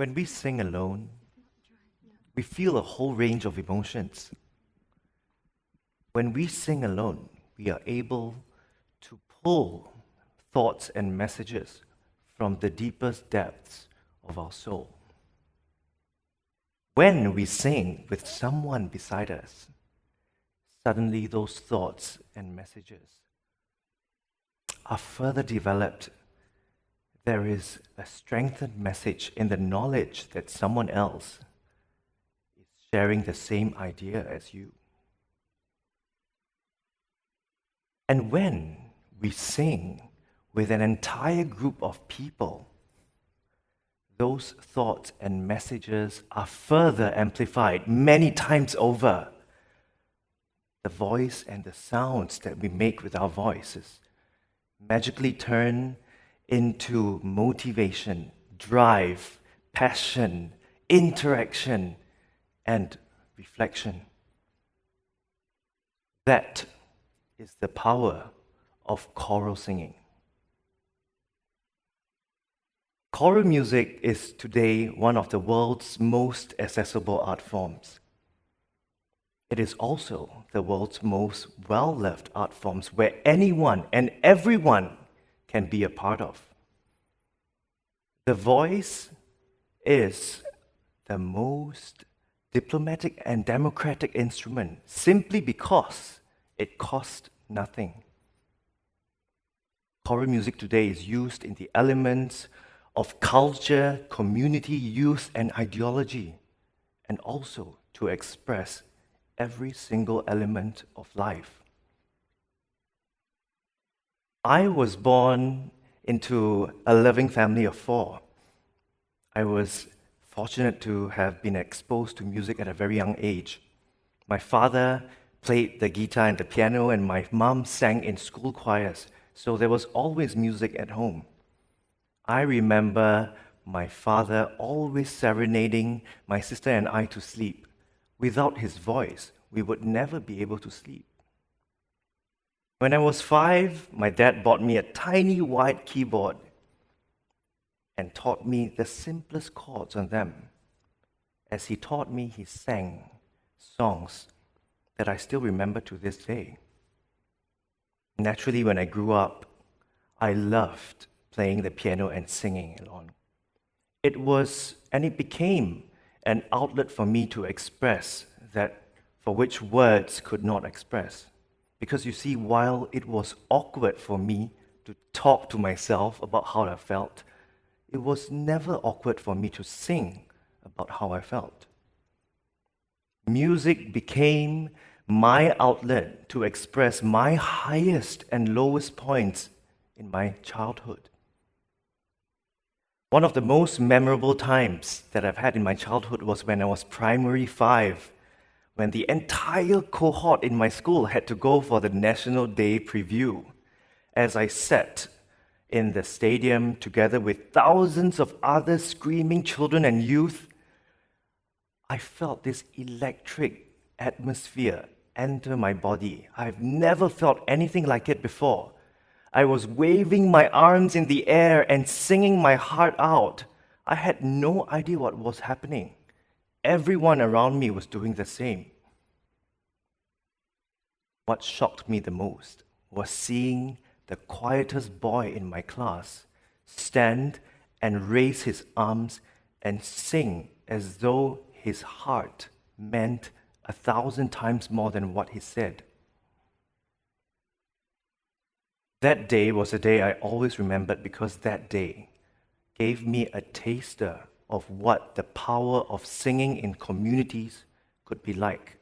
When we sing alone, we feel a whole range of emotions. When we sing alone, we are able to pull thoughts and messages from the deepest depths of our soul. When we sing with someone beside us, suddenly those thoughts and messages are further developed. There is a strengthened message in the knowledge that someone else is sharing the same idea as you. And when we sing with an entire group of people, those thoughts and messages are further amplified many times over. The voice and the sounds that we make with our voices magically turn into motivation, drive, passion, interaction, and reflection. That is the power of choral singing. Choral music is today one of the world's most accessible art forms. It is also the world's most well-loved art forms where anyone and everyone can be a part of. The voice is the most diplomatic and democratic instrument simply because it costs nothing. Choral music today is used in the elements of culture, community, youth, and ideology, and also to express every single element of life. I was born into a loving family of 4. I was fortunate to have been exposed to music at a very young age. My father played the guitar and the piano, and my mom sang in school choirs, so there was always music at home. I remember my father always serenading my sister and I to sleep. Without his voice, we would never be able to sleep. When I was 5, my dad bought me a tiny white keyboard and taught me the simplest chords on them. As he taught me, he sang songs that I still remember to this day. Naturally, when I grew up, I loved playing the piano and singing along. It became an outlet for me to express that for which words could not express. Because you see, while it was awkward for me to talk to myself about how I felt, it was never awkward for me to sing about how I felt. Music became my outlet to express my highest and lowest points in my childhood. One of the most memorable times that I've had in my childhood was when I was primary 5, when the entire cohort in my school had to go for the National Day preview. As I sat in the stadium together with thousands of other screaming children and youth, I felt this electric atmosphere enter my body. I've never felt anything like it before. I was waving my arms in the air and singing my heart out. I had no idea what was happening. Everyone around me was doing the same. What shocked me the most was seeing the quietest boy in my class stand and raise his arms and sing as though his heart meant 1,000 times more than what he said. That day was a day I always remembered because that day gave me a taster of what the power of singing in communities could be like.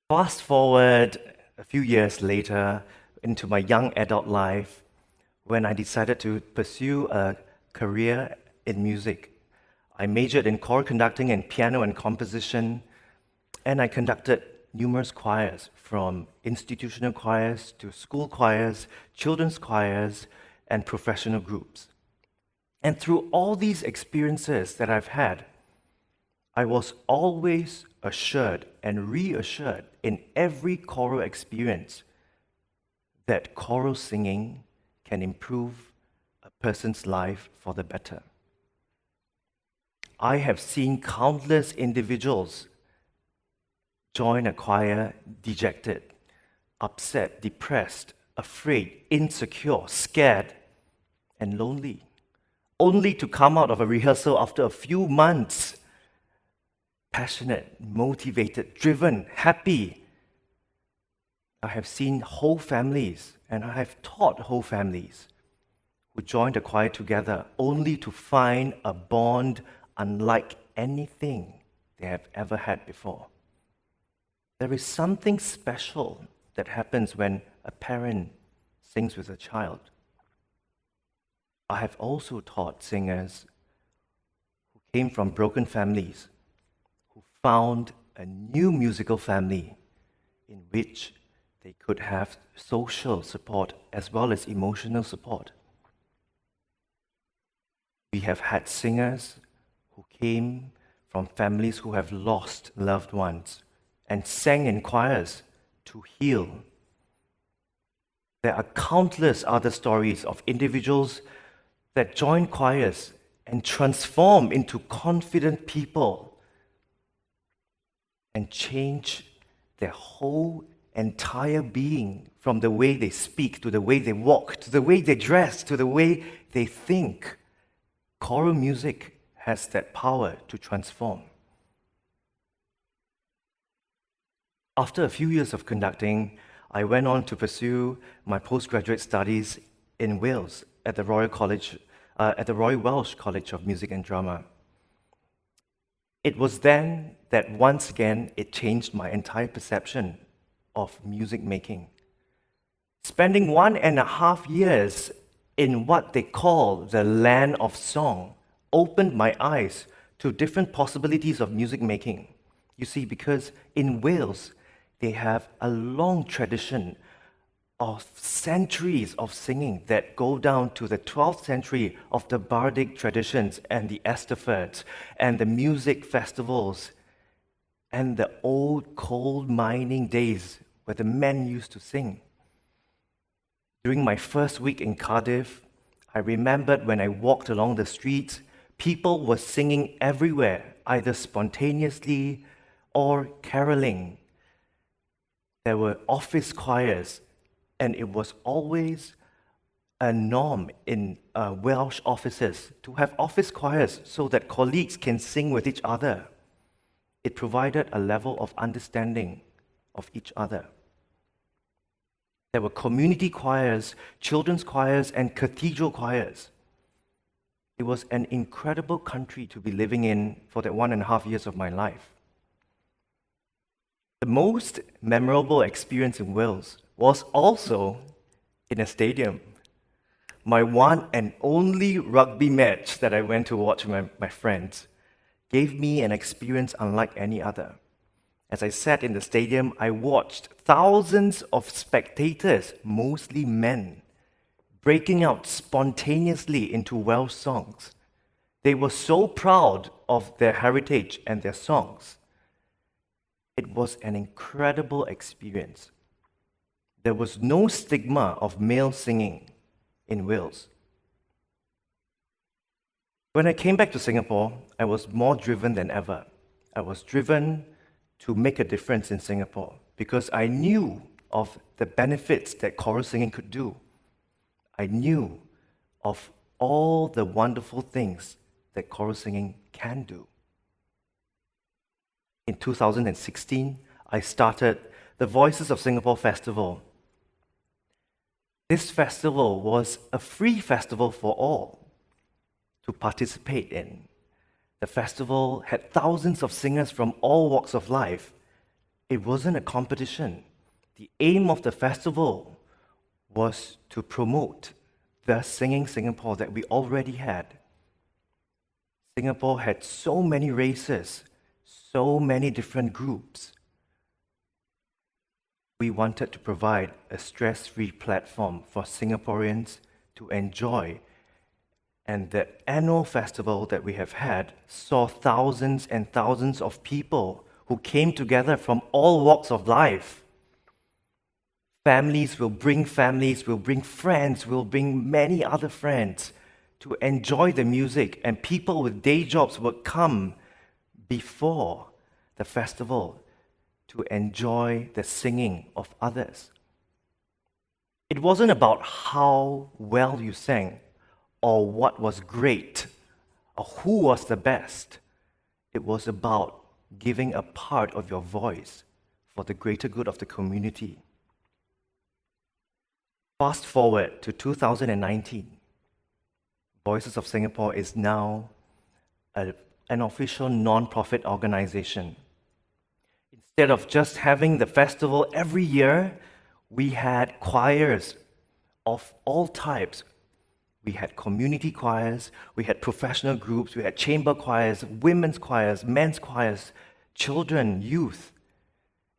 Fast forward a few years later into my young adult life, when I decided to pursue a career in music. I majored in choral conducting and piano and composition, and I conducted numerous choirs, from institutional choirs to school choirs, children's choirs, and professional groups. And through all these experiences that I've had, I was always assured and reassured in every choral experience that choral singing can improve a person's life for the better. I have seen countless individuals join a choir dejected, upset, depressed, afraid, insecure, scared, and lonely, only to come out of a rehearsal after a few months passionate, motivated, driven, happy. I have seen whole families, and I have taught whole families who joined the choir together only to find a bond unlike anything they have ever had before. There is something special that happens when a parent sings with a child. I have also taught singers who came from broken families, who found a new musical family in which they could have social support as well as emotional support. We have had singers who came from families who have lost loved ones and sang in choirs to heal. There are countless other stories of individuals that join choirs and transform into confident people and change their whole entire being, from the way they speak, to the way they walk, to the way they dress, to the way they think. Choral music has that power to transform. After a few years of conducting, I went on to pursue my postgraduate studies in Wales at the Royal Welsh College of Music and Drama. It was then that once again it changed my entire perception of music making. Spending 1.5 years in what they call the land of song opened my eyes to different possibilities of music making. You see, because in Wales, they have a long tradition of centuries of singing that go down to the 12th century of the bardic traditions and the Eisteddfods and the music festivals and the old coal mining days where the men used to sing. During my first week in Cardiff, I remembered when I walked along the streets, people were singing everywhere, either spontaneously or caroling. There were office choirs, and it was always a norm in Welsh offices to have office choirs so that colleagues can sing with each other. It provided a level of understanding of each other. There were community choirs, children's choirs, and cathedral choirs. It was an incredible country to be living in for that 1.5 years of my life. The most memorable experience in Wales was also in a stadium. My one and only rugby match that I went to watch with my friends gave me an experience unlike any other. As I sat in the stadium, I watched thousands of spectators, mostly men, breaking out spontaneously into Welsh songs. They were so proud of their heritage and their songs. It was an incredible experience. There was no stigma of male singing in Wales. When I came back to Singapore, I was more driven than ever. I was driven to make a difference in Singapore because I knew of the benefits that choral singing could do. I knew of all the wonderful things that choral singing can do. In 2016, I started the Voices of Singapore Festival. This festival was a free festival for all to participate in. The festival had thousands of singers from all walks of life. It wasn't a competition. The aim of the festival was to promote the Singing Singapore that we already had. Singapore had so many races, so many different groups. We wanted to provide a stress-free platform for Singaporeans to enjoy. And the annual festival that we have had saw thousands and thousands of people who came together from all walks of life. Families will bring friends, will bring many other friends to enjoy the music, and people with day jobs would come before the festival to enjoy the singing of others. It wasn't about how well you sang or what was great or who was the best. It was about giving a part of your voice for the greater good of the community. Fast forward to 2019. Voices of Singapore is now an official non-profit organization. Instead of just having the festival every year, we had choirs of all types. We had community choirs, we had professional groups, we had chamber choirs, women's choirs, men's choirs, children, youth.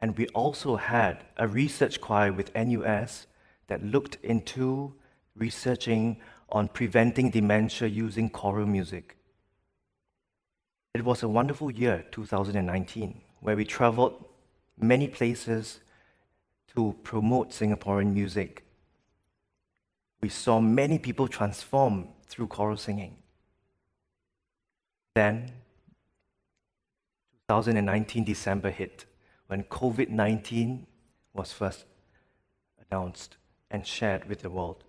And we also had a research choir with NUS that looked into researching on preventing dementia using choral music. It was a wonderful year, 2019, where we traveled many places to promote Singaporean music. We saw many people transform through choral singing. Then, 2019 December hit, when COVID-19 was first announced and shared with the world.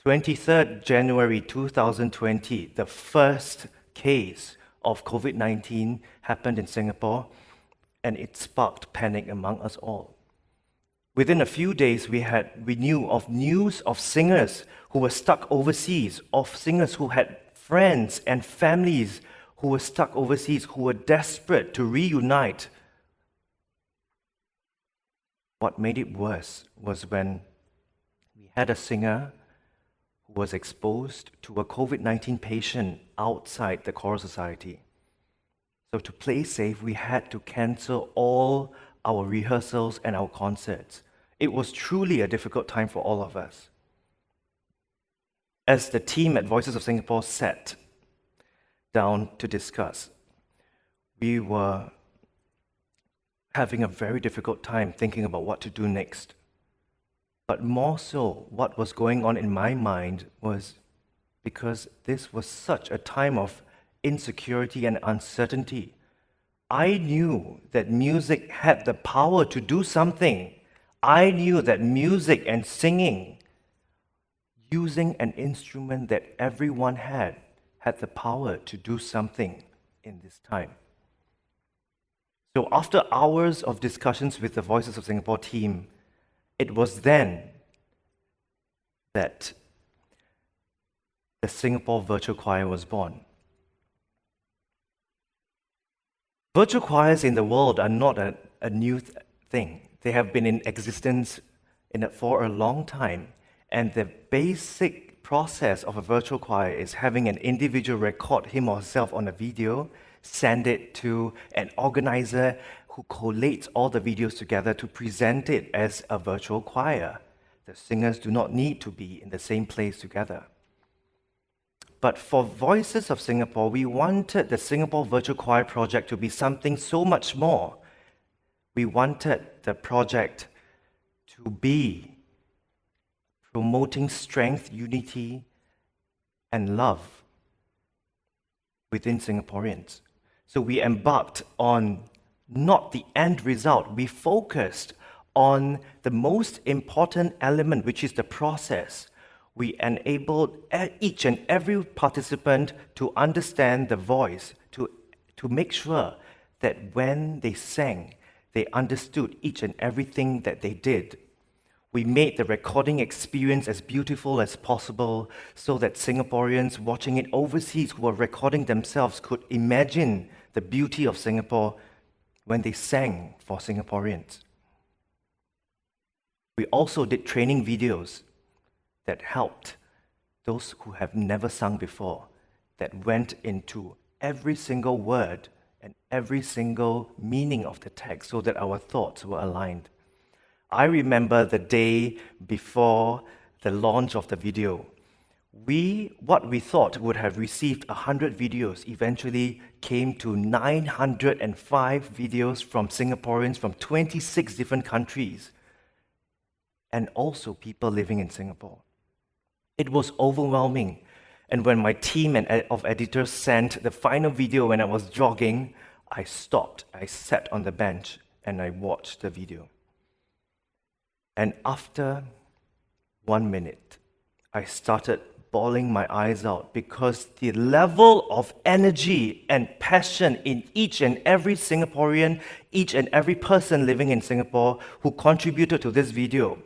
23rd January 2020, the first case of COVID-19 happened in Singapore, and it sparked panic among us all. Within a few days, we knew of news of singers who were stuck overseas, of singers who had friends and families who were stuck overseas, who were desperate to reunite. What made it worse was when we had a singer who was exposed to a COVID-19 patient outside the Choral Society. So to play safe, we had to cancel all our rehearsals and our concerts. It was truly a difficult time for all of us. As the team at Voices of Singapore sat down to discuss, we were having a very difficult time thinking about what to do next. But more so, what was going on in my mind was because this was such a time of insecurity and uncertainty. I knew that music had the power to do something. I knew that music and singing, using an instrument that everyone had the power to do something in this time. So after hours of discussions with the Voices of Singapore team, it was then that the Singapore Virtual Choir was born. Virtual choirs in the world are not a new thing. They have been in existence for a long time, and the basic process of a virtual choir is having an individual record him or herself on a video, send it to an organizer who collates all the videos together to present it as a virtual choir. The singers do not need to be in the same place together. But for Voices of Singapore, we wanted the Singapore Virtual Choir project to be something so much more. We wanted the project to be promoting strength, unity, and love within Singaporeans. So we embarked on not the end result. We focused on the most important element, which is the process. We enabled each and every participant to understand the voice, to make sure that when they sang, they understood each and everything that they did. We made the recording experience as beautiful as possible so that Singaporeans watching it overseas who were recording themselves could imagine the beauty of Singapore when they sang for Singaporeans. We also did training videos that helped those who have never sung before, that went into every single word and every single meaning of the text so that our thoughts were aligned. I remember the day before the launch of the video. What we thought would have received 100 videos eventually came to 905 videos from Singaporeans from 26 different countries, and also people living in Singapore. It was overwhelming. And when my team of editors sent the final video when I was jogging, I stopped. I sat on the bench and I watched the video. And after 1 minute, I started bawling my eyes out because the level of energy and passion in each and every Singaporean, each and every person living in Singapore who contributed to this video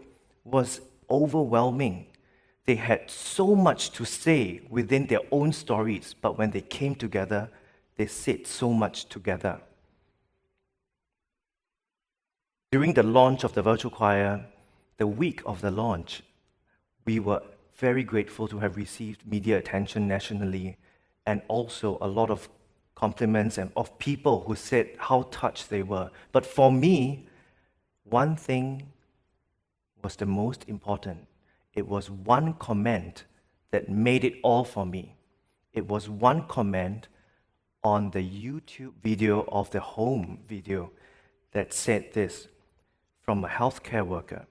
was overwhelming. They had so much to say within their own stories, but when they came together, they said so much together. During the launch of the virtual choir, the week of the launch, we were very grateful to have received media attention nationally and also a lot of compliments and of people who said how touched they were. But for me, one thing was the most important. It was one comment that made it all for me. It was one comment on the YouTube video of the home video that said this from a healthcare worker.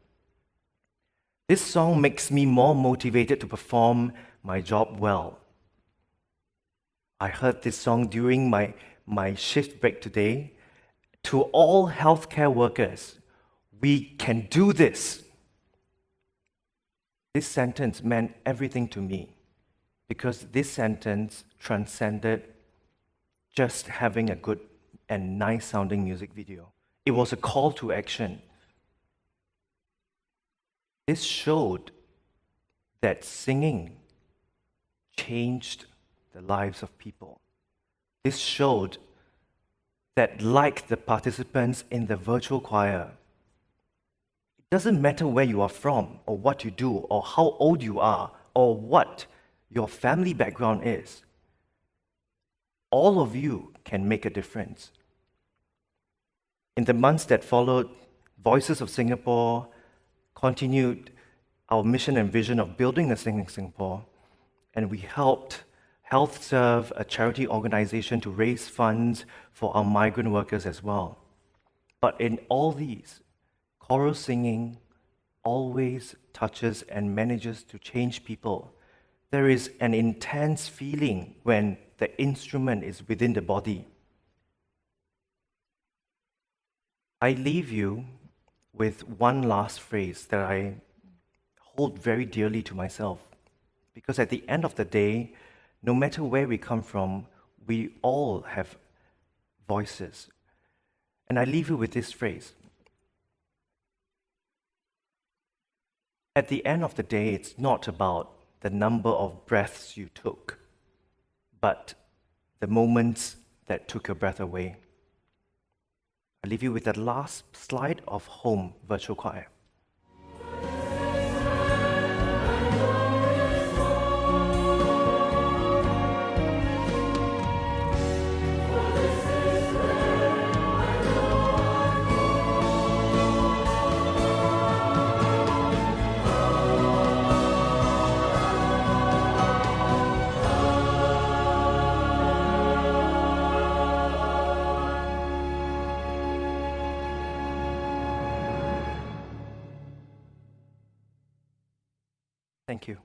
This song makes me more motivated to perform my job well. I heard this song during my shift break today. To all healthcare workers, we can do this. This sentence meant everything to me because this sentence transcended just having a good and nice sounding music video. It was a call to action. This showed that singing changed the lives of people. This showed that, like the participants in the virtual choir, it doesn't matter where you are from, or what you do, or how old you are, or what your family background is. All of you can make a difference. In the months that followed, Voices of Singapore continued our mission and vision of building a singing Singapore, and we helped Health Serve, a charity organization, to raise funds for our migrant workers as well. But in all these, choral singing always touches and manages to change people. There is an intense feeling when the instrument is within the body. I leave you with one last phrase that I hold very dearly to myself, because at the end of the day, no matter where we come from, we all have voices. And I leave you with this phrase. At the end of the day, it's not about the number of breaths you took, but the moments that took your breath away. I leave you with that last slide of Home Virtual Choir. Thank you.